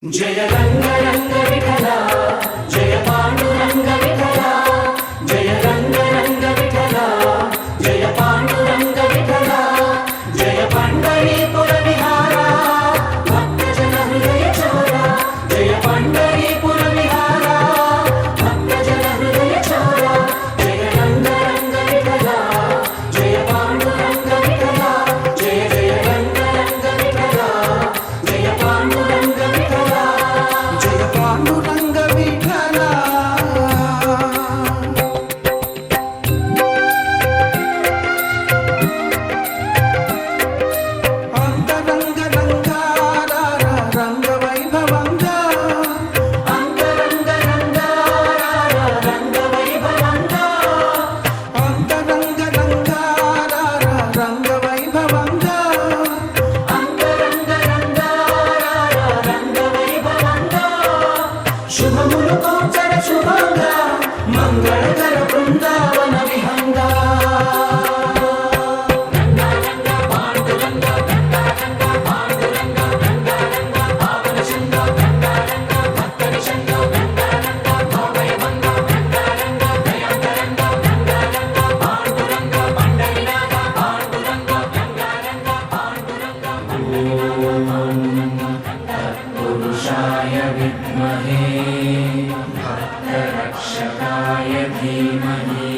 जय रंग रंग विठला जय पांडुरंग विठला जय रंग रंग विठला जय पांडुरंग विठला जय पंढरीपुर विहारा भक्तजन हृदय चोरा जय पंढरीपुर विहारा भक्तजन हृदय चोरा जय रंग रंग विठला जय पांडुरंग विठला जय जय रंग रंग विठला जय पांडुरंग विठला जय पांडुरंग विठला अंतरंग रंगारा रंग वैभवंगा अंतरंग रंगारा रंग वैभवंगा अंतरंग रंगारा रंग वैभवंगा अंतरंग रंगारा रंग वैभवंगा शुभमुలు కోచర శుభంగా మంగళకర బృందావన విహంగా पुरुषाय विद्महे भक्तरक्षकाय धीमहि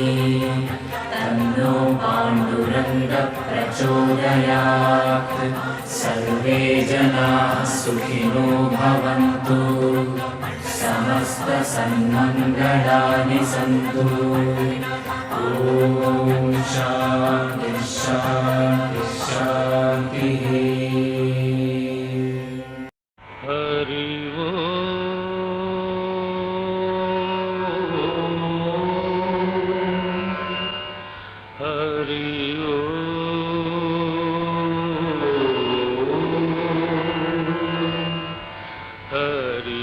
तन्नो पाण्डुरङ्ग प्रचोदयात् सर्वे जनाः सुखिनो भवन्तु समस्तसन्मङ्गलानि सन्तु ॐ शान्ति शान्ति शान्तिः हरि हरि हरि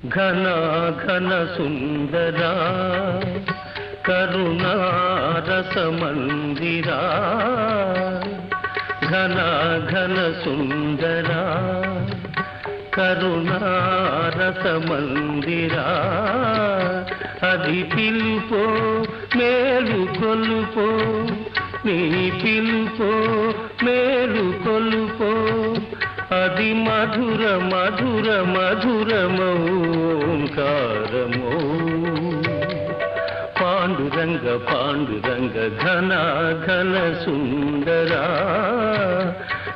घन घन सुंदरा करुणा रस मंदिरा घन घन सुंदरा करुणा रस मंदिरा అది పిలుపో మేలు కొలుపో నీ పిలుపో మేలు కొలుపో అది మధుర మధుర మధురమౌంకారమో పాండురంగ పాండురంగ ఘన ఘన సుందరా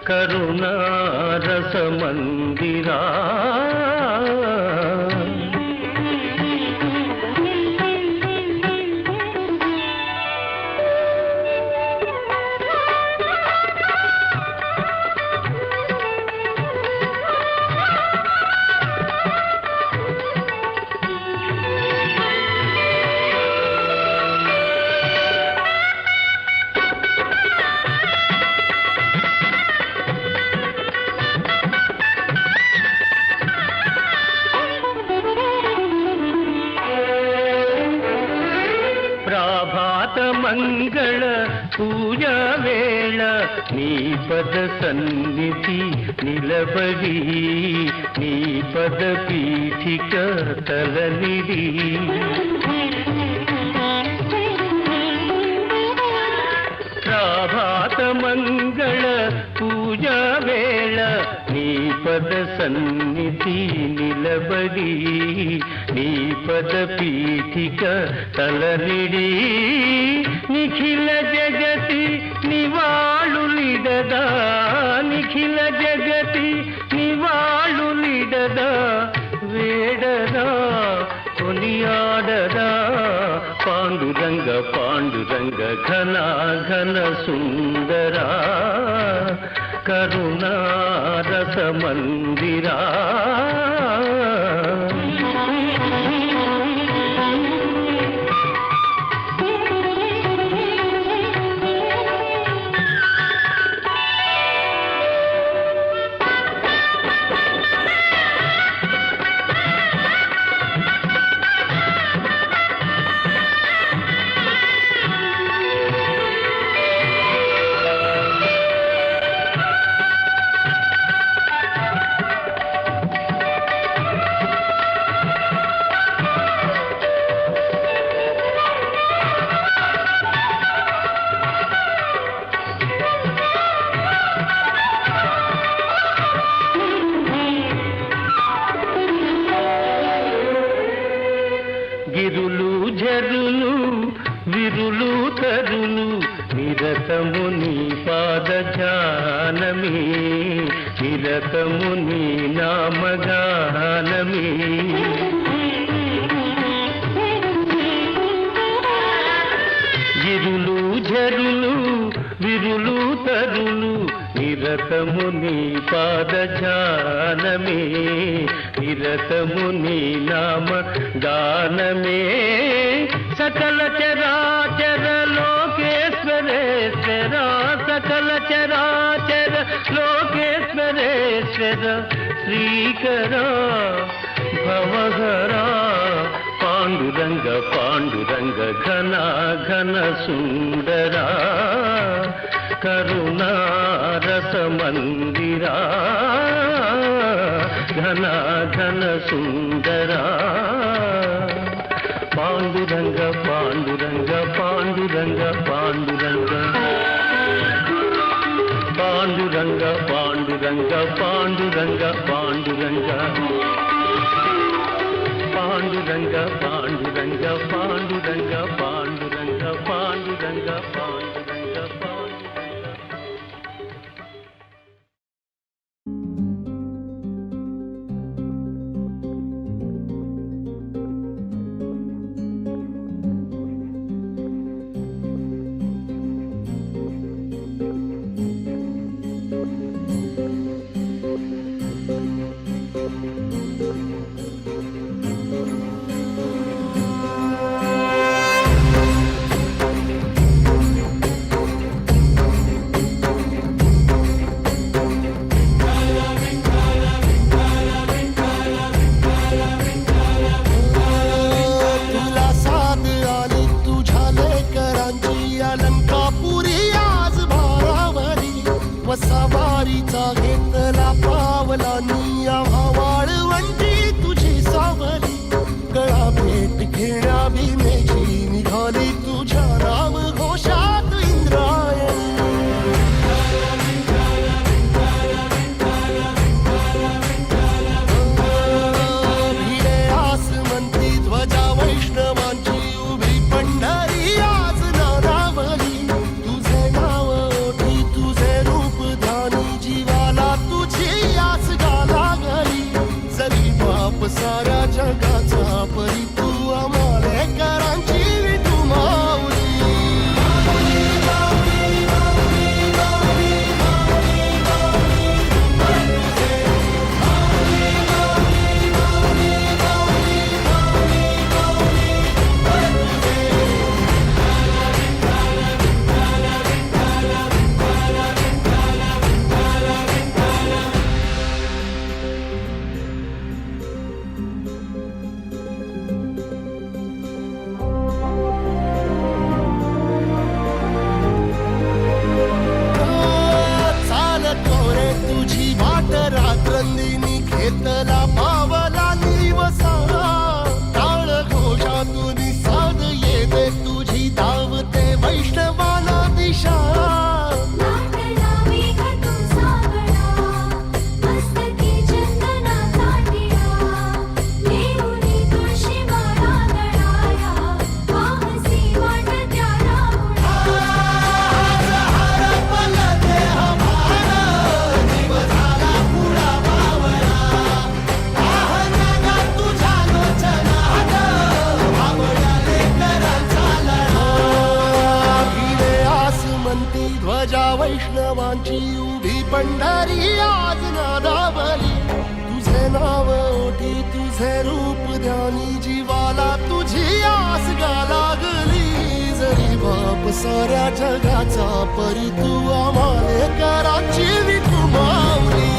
కరుణా రస మందిరా ప్రభాత మంగళ పూజ వేళ నీ పద సన్నిధి నిలబడి నీ పద పీఠిక తలనిడి ప్రభాత మంగళ పూజ వేళ నీ పద సన్నిధి నిలబడి నీ పద పీఠిక తలనిడి నిఖిల జగతి నివాళులిడదా నిఖిల జగతి నివాళులిడదా వేడదా కొనియాడదా పాండురంగ పాండురంగ ఘన ఘన సుందరా కరుణా రస మందిరా గిరులు జరులు విరులు తరులు నిరతము నీ పాద ధ్యానమే నిరతము నీ నామగానమే గిరులు జరులు విరులు తరులు నిరతము నీ పాద ధ్యానమే నిరతము నీ నామ గానమే సకల చరాచర లోకేశ్వరేశ్వర సకల చరాచర లోకేశ్వరేశ్వర శ్రీకర భవహరా పాండురంగ పాండురంగ ఘన ఘన సుందరా కరుణారస మందిరా ఘన ఘన సుందరా పాండురంగ పాండురంగ పాండురంగ పాండురంగ పాండురంగ పాండురంగ పాండురంగ పాండురంగ పాండురంగ పాండురంగ పాండురంగ పాండురంగ పాండురంగ పాండురంగ పాండురంగ सवारीचा घेतला पावला निया वाळवंटी तुझी सावली गळा भेट घेण्या भीमेची निघाली तुझ्या नाम घोषात इंद्रायणी भिडे आसमंती ध्वजा वैष्णवांची उभी पंढरी आज नादावली तुझे नाव ओठी तुझे रूप ध्यानी जीवाला तुझी आस गाला गली जरी बाप साऱ्या जगाचा परी तू आमालेकरांची विठू माऊली रात्रंदिनी घेतला पावला निवसा टाळ घोषातून साध येते तुझी धावते वैष्णवाला दिशा ध्वजा वैष्णवांची उभी पंढरी आज नादावली तुझे नाव ओठी तुझे रूप ध्यानी जीवाला तुझी आस गा लागली जरी बाप साऱ्या जगाचा परी तू आमालेकरांची विठू माऊली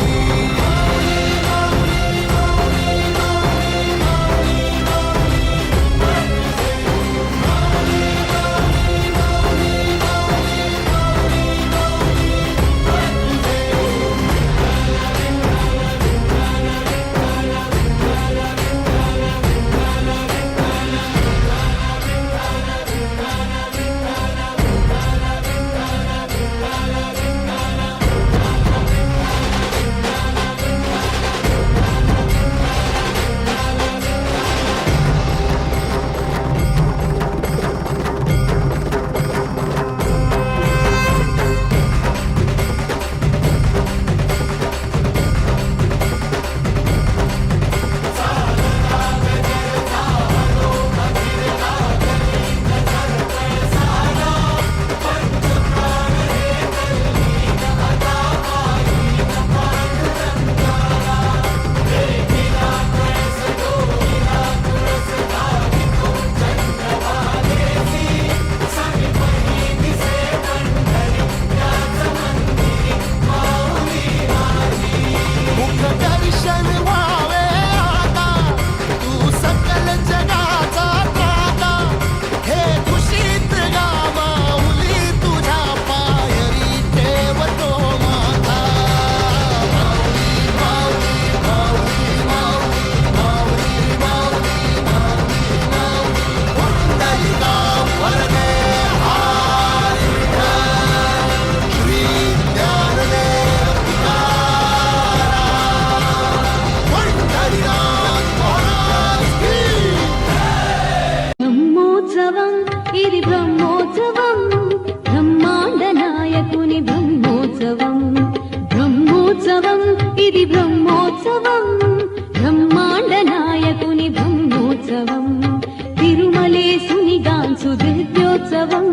దివ్యోత్సవం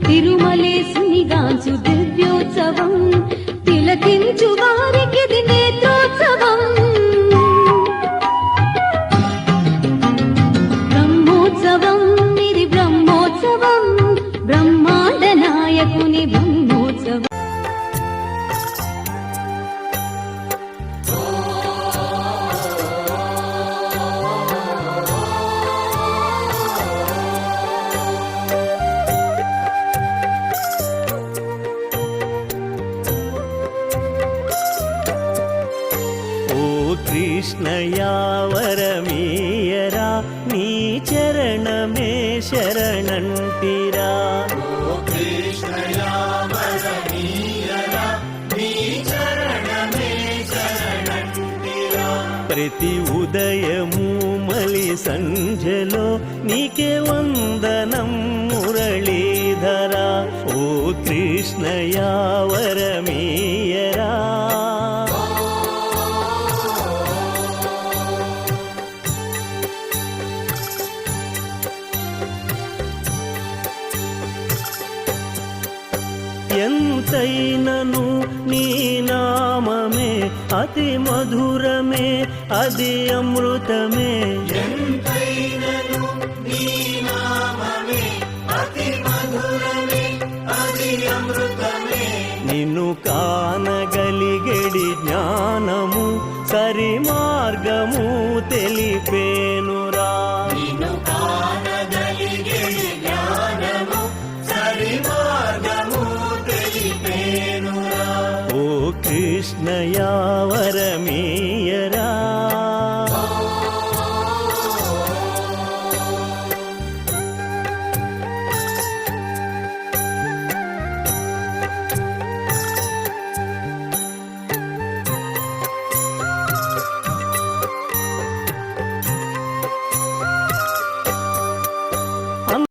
తిరుమలేసునిగాంచు దివ్యోత్సవం తిలకించు వారికిది నేత్రోత్సవం బ్రహ్మోత్సవం ఇది బ్రహ్మోత్సవం బ్రహ్మాండ నాయకుని బ్రహ్మోత్సవం ఓ కృష్ణయా వరమీయరా నీ చరణమే శరణంటిరా ప్రతి ఉదయము మలి సంధ్యలో నీకే వందనం మురళీధరా ఓ కృష్ణయా వరమీయరా ఎంతైనను నీ నామమే అతి మధురమే అది అమృతమే ఎంతైనను నీ నామమే అతి మధురమే అది అమృతమే నిన్ను కానగలిగెడి జ్ఞానము సరి మార్గము తెలిపేనురా నిన్ను కానగలిగెడి జ్ఞానము సరి మార్గము తెలిపేనురా ఓ కృష్ణయా వరమీ